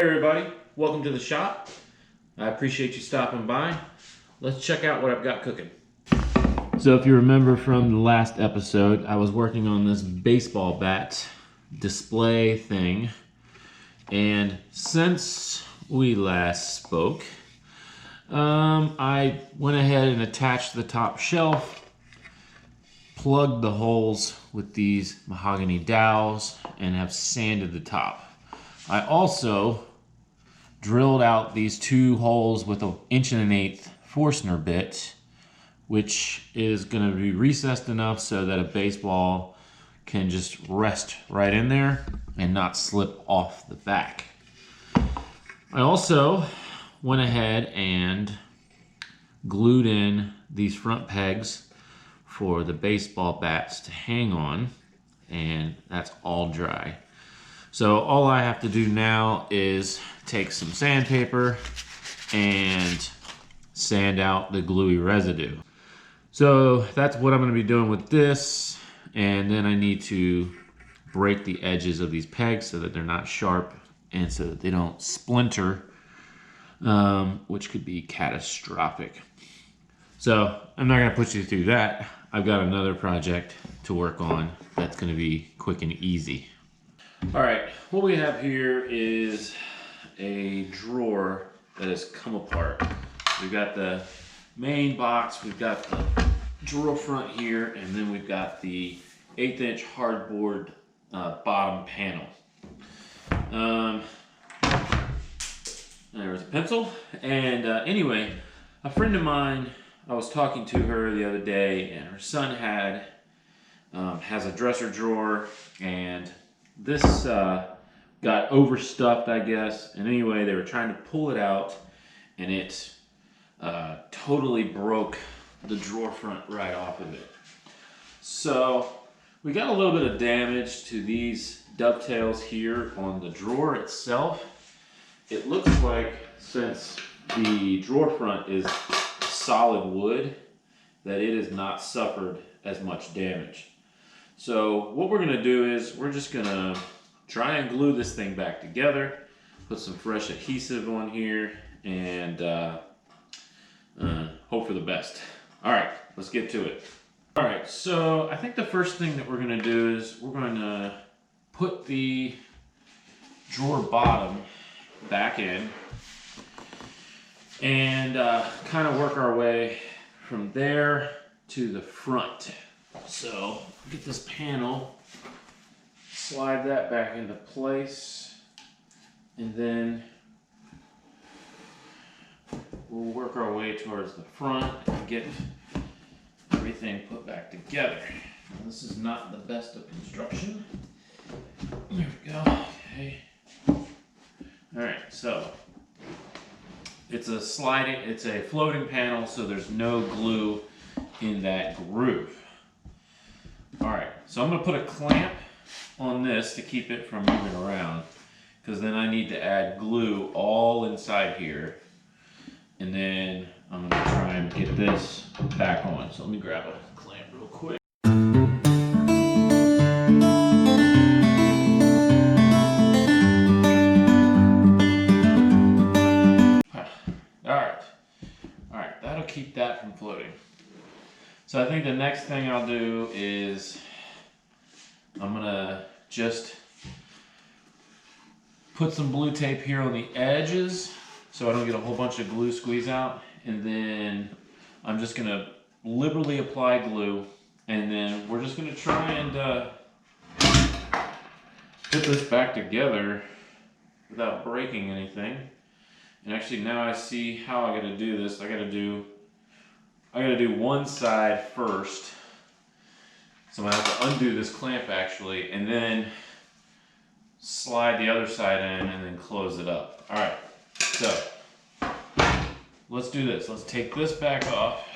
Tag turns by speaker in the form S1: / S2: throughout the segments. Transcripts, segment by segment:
S1: Hey everybody, welcome to the shop. I appreciate you stopping by. Let's check out what I've got cooking. So if you remember from the last episode, I was working on this baseball bat display thing. And since we last spoke, I went ahead and attached the top shelf, plugged the holes with these mahogany dowels, and have sanded the top. I also drilled out these two holes with an 1.1/8" Forstner bit, which is going to be recessed enough so that a baseball can just rest right in there and not slip off the back. I also went ahead and glued in these front pegs for the baseball bats to hang on, and that's all dry. So all I have to do now is take some sandpaper and sand out the gluey residue. So that's what I'm going to be doing with this, and then I need to break the edges of these pegs so that they're not sharp and so that they don't splinter, which could be catastrophic. So I'm not going to put you through that. I've got another project to work on that's going to be quick and easy. All right, what we have here is a drawer that has come apart. We've got the main box, we've got the drawer front here, and then we've got the 1/8" hardboard bottom panel. There's a pencil, and anyway, a friend of mine, I was talking to her the other day, and her son has a dresser drawer, and this got overstuffed, I guess. And anyway, they were trying to pull it out, and it totally broke the drawer front right off of it. So we got a little bit of damage to these dovetails here on the drawer itself. It looks like, since the drawer front is solid wood, that it has not suffered as much damage. So what we're going to do is we're just going to try and glue this thing back together, put some fresh adhesive on here, and hope for the best. All right, let's get to it. All right, so I think the first thing that we're going to do is we're going to put the drawer bottom back in and kind of work our way from there to the front. So get this panel, slide that back into place, and then we'll work our way towards the front and get everything put back together. Now, this is not the best of construction. There we go. Okay. Alright, so it's a floating panel, so there's no glue in that groove. Alright, so I'm going to put a clamp on this to keep it from moving around, because then I need to add glue all inside here, and then I'm going to try and get this back on. So let me grab a clamp real quick. Alright, that'll keep that from floating. So I think the next thing I'll do is I'm gonna just put some blue tape here on the edges so I don't get a whole bunch of glue squeeze out, and then I'm just gonna liberally apply glue, and then we're just gonna try and put this back together without breaking anything. And actually, now I see how I gotta do this. I gotta do one side first. So I'm gonna have to undo this clamp actually, and then slide the other side in and then close it up. All right, so let's do this. Let's take this back off.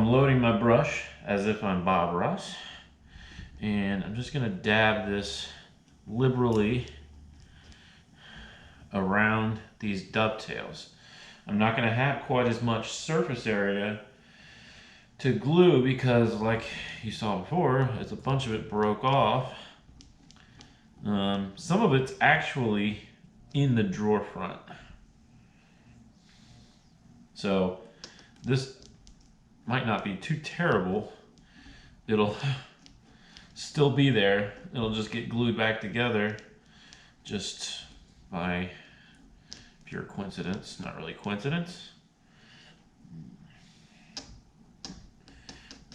S1: I'm loading my brush as if I'm Bob Ross, and I'm just gonna dab this liberally around these dovetails. I'm not gonna have quite as much surface area to glue because, like you saw before, as a bunch of it broke off. Some of it's actually in the drawer front. So this might not be too terrible. It'll still be there. It'll just get glued back together just by pure coincidence. Not really coincidence.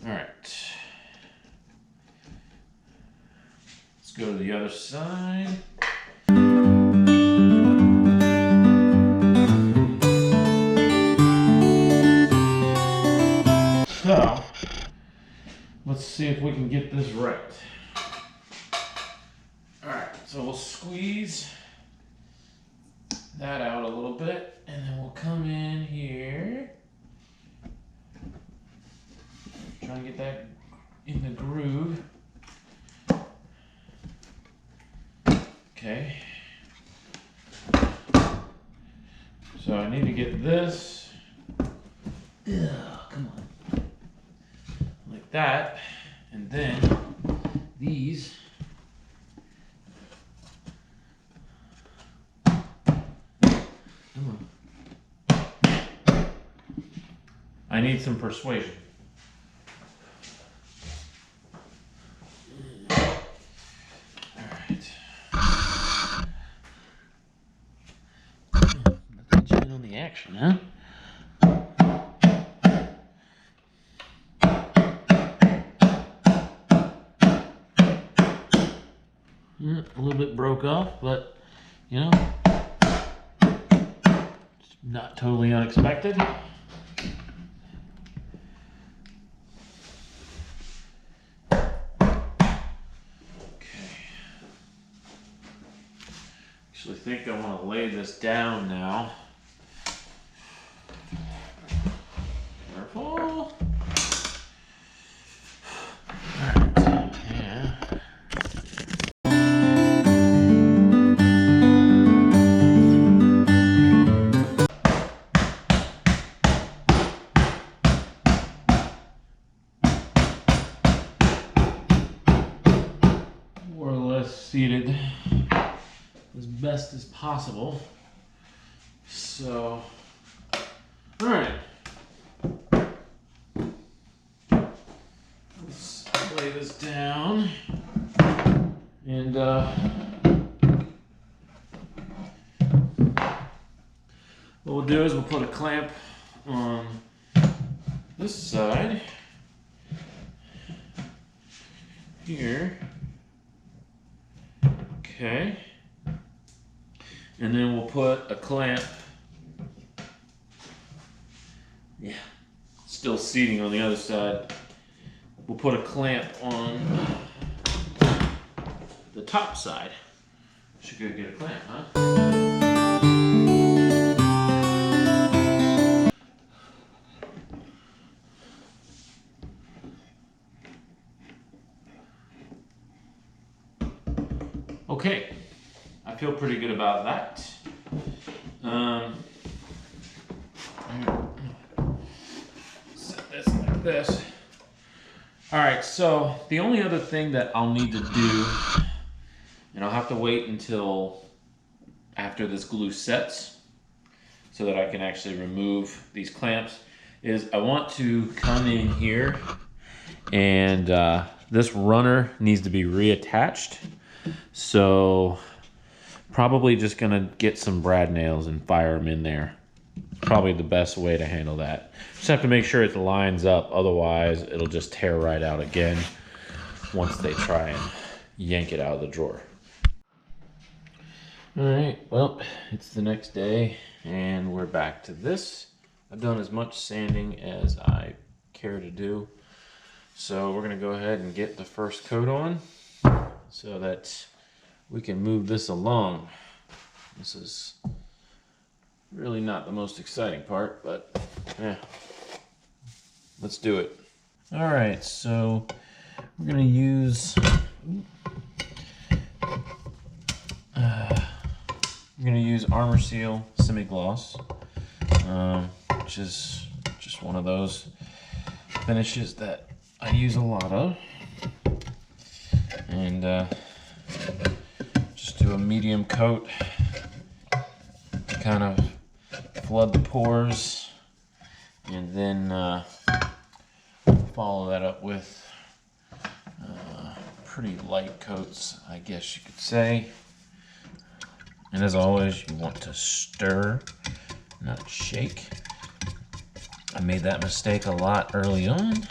S1: All right. Let's go to the other side. So, let's see if we can get this right. Alright, so we'll squeeze that out a little bit, and then we'll come in here. Try and get that in the groove. Okay. So I need to get this. Ugh, come on. Like that. And then these. Come on. I need some persuasion. Alright. Let's get in on the action, huh? A little bit broke off, but you know, it's not totally unexpected. Actually, think I want to lay this down now. Careful. Alright, yeah. More or less seated as best as possible. So, all right. Let's lay this down, and what we'll do is we'll put a clamp on this side here. Okay. And then we'll put a clamp. Yeah. Still seating on the other side. We'll put a clamp on the top side. Should go get a clamp, huh? Okay, I feel pretty good about that. Set this like this. All right, so the only other thing that I'll need to do, and I'll have to wait until after this glue sets so that I can actually remove these clamps, is I want to come in here and this runner needs to be reattached. So probably just gonna get some brad nails and fire them in there. Probably the best way to handle that. Just have to make sure it lines up, otherwise it'll just tear right out again once they try and yank it out of the drawer. All right, well, it's the next day and we're back to this. I've done as much sanding as I care to do. So we're gonna go ahead and get the first coat on so that we can move this along. This is really not the most exciting part, but yeah. let's do it. All right, so we're gonna use Armor Seal Semi-Gloss, which is just one of those finishes that I use a lot of, and just do a medium coat to kind of flood the pores, and then follow that up with pretty light coats, I guess you could say. And as always, you want to stir, not shake. I made that mistake a lot early on.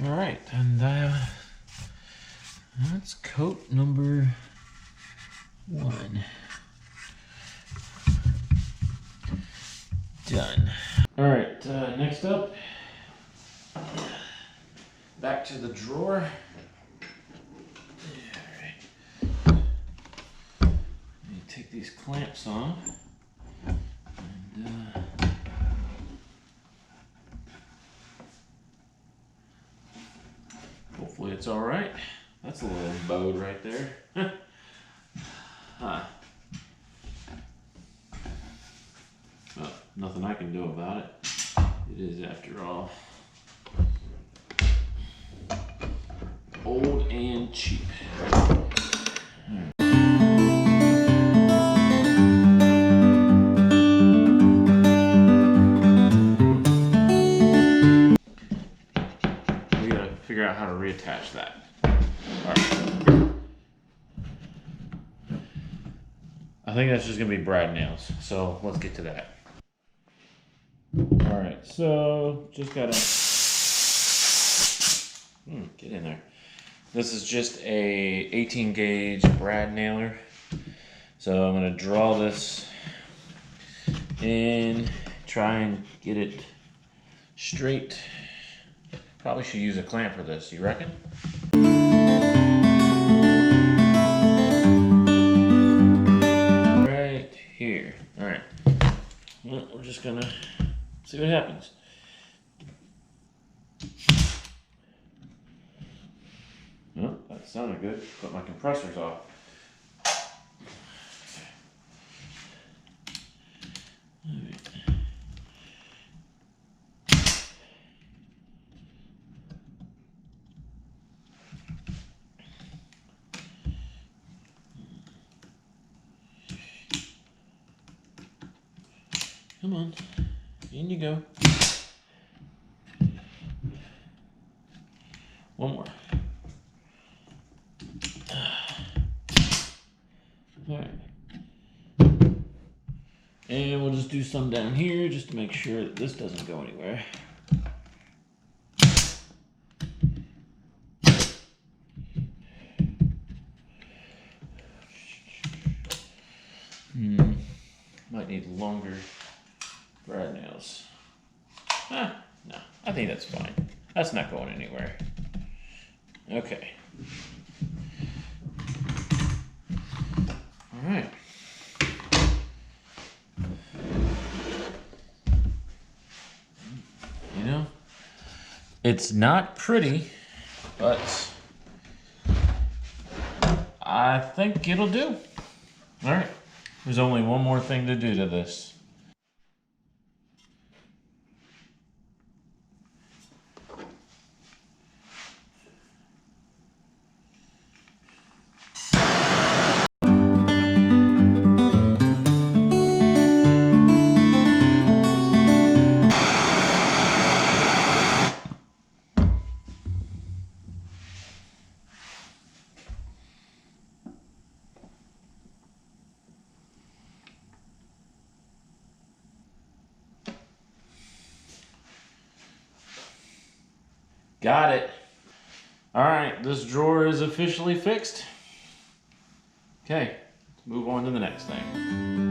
S1: All right, and that's coat number 1. Done. All right, next up, back to the drawer. All right. Let me take these clamps off. And, hopefully it's all right. That's a little bowed right there. Huh. Well, nothing I can do about it. It is, after all, old and cheap. We gotta figure out how to reattach that. All right. I think that's just gonna be brad nails, so let's get to that. All right, so just gotta get in there. This is just a 18 gauge brad nailer, so I'm gonna draw this in, try and get it straight. Probably should use a clamp for this, you reckon? Right here. All right. Well, we're just gonna see what happens. Well, that sounded good. Put my compressors off. All right. Come on, in you go. One more. All right. And we'll just do some down here just to make sure that this doesn't go anywhere. Might need longer brad nails. No, I think that's fine. That's not going anywhere. Okay. All right. You know, it's not pretty, but I think it'll do. All right. There's only one more thing to do to this. Got it. All right, this drawer is officially fixed. Okay, let's move on to the next thing.